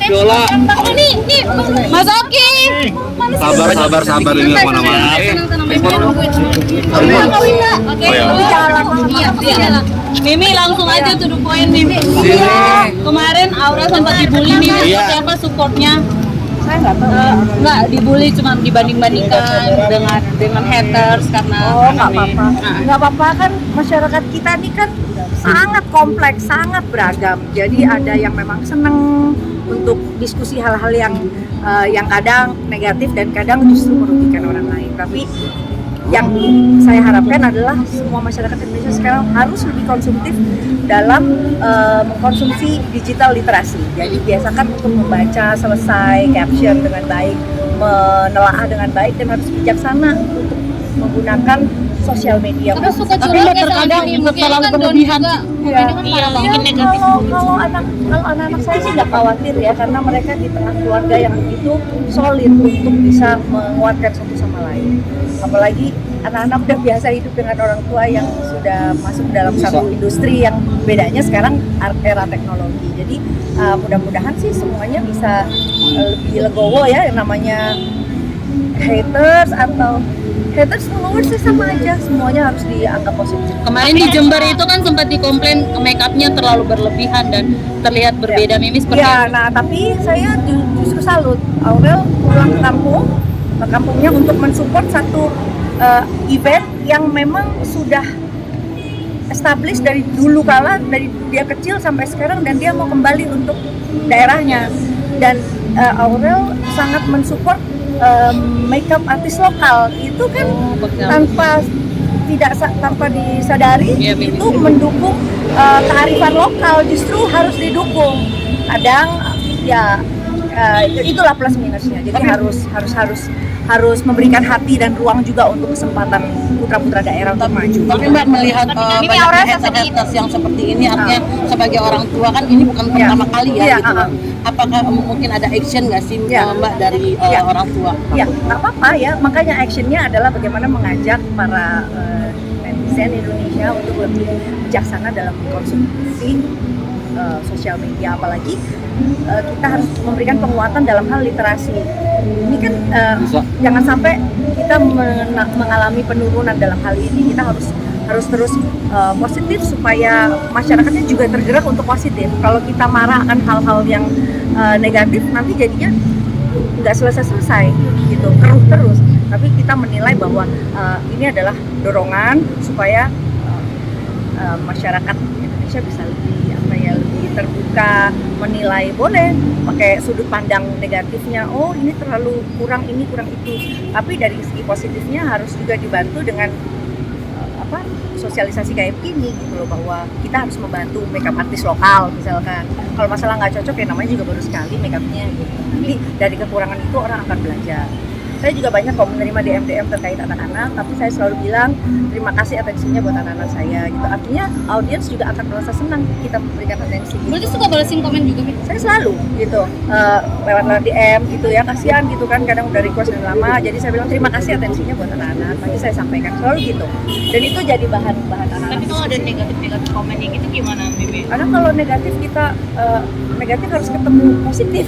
Viola. Nih, Mas Oki. Sabar ini kemana-mana. Oke. Iya. Mimi langsung aja to the point Mimi. Kemarin Aura sempat dibully nih, seperti apa supportnya? Saya nggak tahu. Nggak dibully, cuma dibanding-bandingkan dengan haters karena nggak apa-apa. Nggak apa-apa kan, masyarakat kita ini kan sangat kompleks, sangat beragam. Jadi ada yang memang seneng untuk diskusi hal-hal yang kadang negatif dan kadang justru merugikan orang lain. Tapi yang saya harapkan adalah semua masyarakat Indonesia sekarang harus lebih konsumtif dalam mengkonsumsi digital literasi. Jadi biasakan untuk membaca selesai caption dengan baik, menelaah dengan baik, dan harus bijaksana untuk menggunakan sosial media. Tapi suka Tapi terkadang terlalu berlebihan. Iya, mungkin negatif. Kalau anak-anak saya sih nggak khawatir ya, karena mereka di tengah keluarga yang begitu solid untuk bisa menguatkan satu sama lain. Apalagi anak-anak udah biasa hidup dengan orang tua yang sudah masuk dalam satu industri yang bedanya sekarang era teknologi. Jadi mudah-mudahan sih semuanya bisa lebih legowo ya, yang namanya haters atau followers sih sama aja, semuanya harus dianggap positif. Kemarin di Jember itu kan sempat dikomplain make upnya terlalu berlebihan dan terlihat berbeda Mimi seperti ya, nah tapi saya justru salut Aurel pulang ke kampungnya untuk mensupport satu event yang memang sudah established dari dulu kala, dari dia kecil sampai sekarang, dan dia mau kembali untuk daerahnya. Dan Aurel sangat mensupport makeup artis lokal itu kan, tanpa disadari itu mendukung kearifan lokal, justru harus didukung. Kadang ya itulah plus minusnya. Jadi harus memberikan hati dan ruang juga untuk kesempatan putra-putra daerah untuk maju. Tapi Mbak melihat banyak haters yang seperti ini, artinya sebagai orang tua kan ini bukan pertama kali ya gitu. Apakah mungkin ada action nggak sih Mbak dari orang tua? Ya, nggak apa-apa ya. Makanya actionnya adalah bagaimana mengajak para netizen Indonesia untuk lebih bijaksana dalam mengkonsumsi sosial media, apalagi kita harus memberikan penguatan dalam hal literasi. Ini kan jangan sampai kita mengalami penurunan dalam hal ini. Kita harus terus positif supaya masyarakatnya juga tergerak untuk positif. Kalau kita marah akan hal-hal yang negatif, nanti jadinya nggak selesai gitu, keruh terus. Tapi kita menilai bahwa ini adalah dorongan supaya masyarakat Indonesia bisa lebih terbuka, menilai, boleh pakai sudut pandang negatifnya, oh ini terlalu kurang ini, kurang itu, tapi dari segi positifnya harus juga dibantu dengan sosialisasi kayak gini gitu loh, bahwa kita harus membantu makeup artis lokal misalkan. Kalau masalah nggak cocok ya namanya juga baru sekali makeupnya gitu. Jadi dari kekurangan itu orang akan belajar. Saya juga banyak kok menerima DM terkait anak-anak, tapi saya selalu bilang terima kasih atensinya buat anak-anak saya gitu. Artinya audiens juga akan merasa senang kita memberikan atensi. Berarti suka balesin komen juga gitu? Saya Selalu gitu, lewat DM gitu ya, kasihan gitu kan, kadang udah request dari lama. Jadi saya bilang terima kasih atensinya buat anak-anak, nanti saya sampaikan, selalu gitu. Dan itu jadi bahan anak-anak. Tapi kalau ada negatif komennya gitu gimana Bibi? Karena kalau negatif kita negatif harus ketemu positif.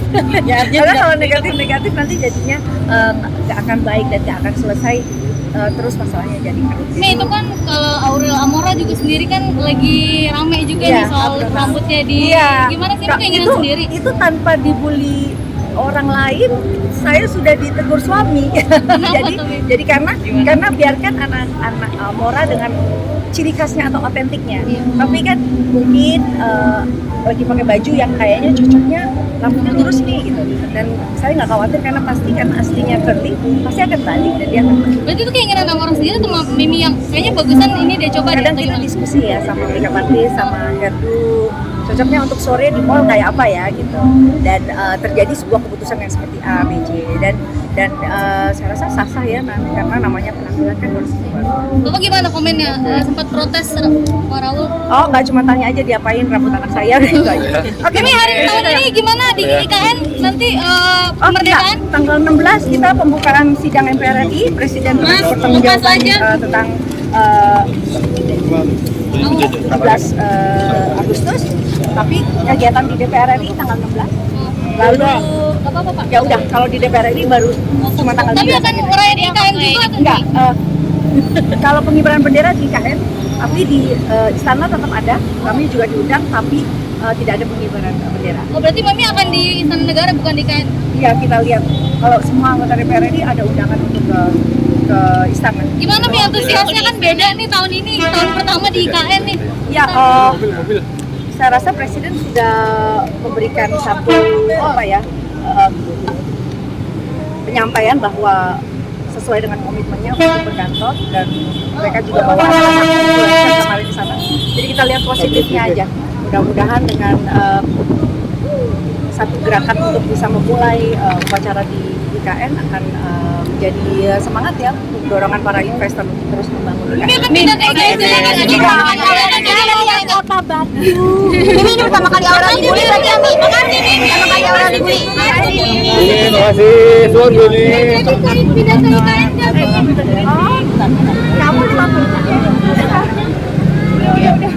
Karena kalau negatif nanti jadinya nggak akan baik dan nggak akan selesai, terus masalahnya jadi keruh. Nah itu kan kalau Aurel Amora juga sendiri kan lagi rame juga nih soal rambutnya gimana sih keinginan sendiri? Itu tanpa dibully orang lain, saya sudah ditegur suami. jadi karena biarkan anak Amora dengan ciri khasnya atau otentiknya. Tapi kan mungkin lagi pakai baju yang kayaknya cocoknya rambutnya lurus nih gitu, dan saya nggak khawatir karena pasti kan aslinya curly pasti akan balik dan dia akan. Berarti itu keinginan Amora sendiri atau Mimi yang kayaknya bagusan ini dia coba? Kadang kita diskusi ya sama makeup artist, sama hairdo, cocoknya untuk sore di mall kayak apa ya gitu, dan terjadi sebuah keputusan yang seperti A, B, C, dan dan saya rasa sah-sah ya karena namanya penampilan kan harus dibuat. Bapak gimana komennya? Sempat protes Pak Raul? Oh, nggak cuma tanya aja diapain rambut anak saya gitu aja. Oke, Mimi hari tahun ini gimana di IKN nanti kemerdekaan? Ya, tanggal 16 kita pembukaan sidang MPR RI, Presiden Mas, bertanggung lepas jawab aja. tentang 17 Agustus, tapi kegiatan di DPR RI tanggal 16. Lalu apa Pak? ya udah, kalau di DPR RI baru cuma tanggal Tapi 13 akan gitu. ngerayain IKN juga atau Enggak, kalau pengibaran bendera di IKN, tapi di istana tetap ada. Kami juga diundang, tapi tidak ada pengibaran bendera. Oh berarti Mami akan di Istana Negara bukan di IKN? Iya, kita lihat kalau semua anggota DPR RI ada undangan untuk ke istana. Gimana Mi antusiasnya kan beda nih tahun ini, tahun pertama di IKN nih. Ya, saya rasa Presiden sudah memberikan satu penyampaian bahwa sesuai dengan komitmennya untuk berkantor, dan mereka juga bawa anak-anak kemarin di sana. Jadi kita lihat positifnya aja. Mudah-mudahan dengan satu gerakan untuk bisa memulai upacara di IKN akan menjadi semangat ya untuk dorongan para investor untuk terus membangun IKN. Mimi akan pindah ke IKN juga kan nanti Kota Batu. Mimi ini pertama kali Aura dibully lagi ya Mi. Makasih Mimi. Pertama kali Aura dibully. Terima kasih, Suan Doni. Pindah ke IKN kan Mi. Kamu 50.